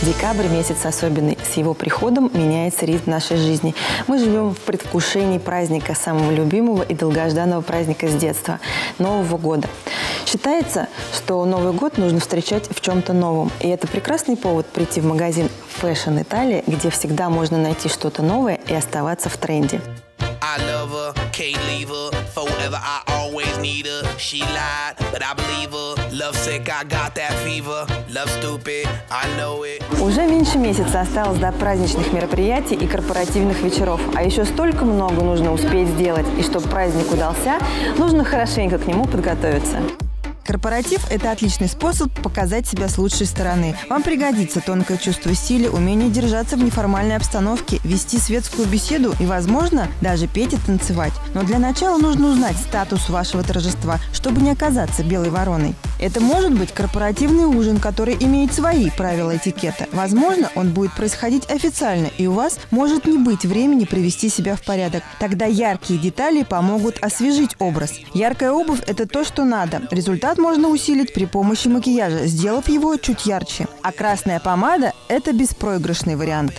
Декабрь – месяц особенный. С его приходом меняется ритм нашей жизни. Мы живем в предвкушении праздника, самого любимого и долгожданного праздника с детства – Нового года. Считается, что Новый год нужно встречать в чем-то новом. И это прекрасный повод прийти в магазин Fashion Italia, где всегда можно найти что-то новое и оставаться в тренде. I love her, can't leave her, forever I always need her. She lied, but I believe her. Love sick, I got that fever. Love stupid, I know it. Уже меньше месяца осталось до праздничных мероприятий и корпоративных вечеров. А еще столько много нужно успеть сделать. И чтобы праздник удался, нужно хорошенько к нему подготовиться. Корпоратив – это отличный способ показать себя с лучшей стороны. Вам пригодится тонкое чувство стиля, умение держаться в неформальной обстановке, вести светскую беседу и, возможно, даже петь и танцевать. Но для начала нужно узнать статус вашего торжества, чтобы не оказаться белой вороной. Это может быть корпоративный ужин, который имеет свои правила этикета. Возможно, он будет происходить официально, и у вас может не быть времени привести себя в порядок. Тогда яркие детали помогут освежить образ. Яркая обувь – это то, что надо. Результат можно усилить при помощи макияжа, сделав его чуть ярче. А красная помада – это беспроигрышный вариант.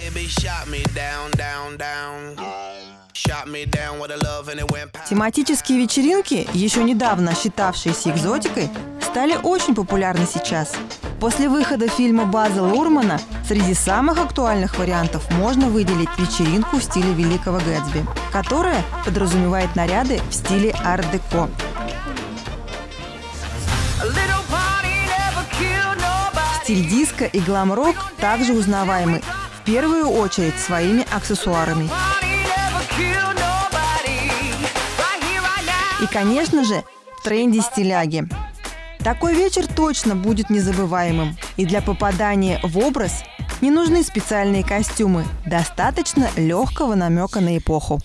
Тематические вечеринки, еще недавно считавшиеся экзотикой, стали очень популярны сейчас. После выхода фильма База Лурмана среди самых актуальных вариантов можно выделить вечеринку в стиле Великого Гэтсби, которая подразумевает наряды в стиле арт-деко. Стиль диско и глам-рок также узнаваемы, в первую очередь своими аксессуарами. И, конечно же, в тренде стиляги. Такой вечер точно будет незабываемым. И для попадания в образ не нужны специальные костюмы. Достаточно легкого намека на эпоху.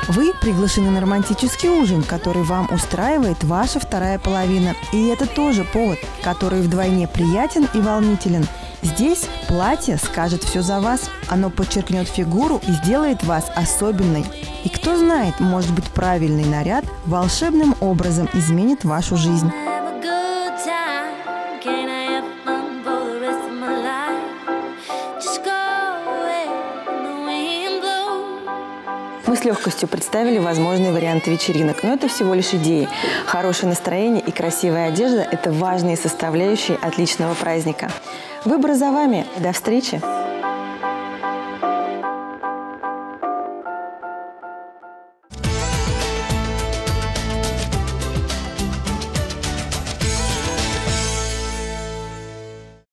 Вы приглашены на романтический ужин, который вам устраивает ваша вторая половина. И это тоже повод, который вдвойне приятен и волнителен. Здесь платье скажет все за вас. Оно подчеркнет фигуру и сделает вас особенной. И кто знает, может быть, правильный наряд волшебным образом изменит вашу жизнь. Мы с легкостью представили возможные варианты вечеринок, но это всего лишь идеи. Хорошее настроение и красивая одежда – это важные составляющие отличного праздника. Выбор за вами. До встречи!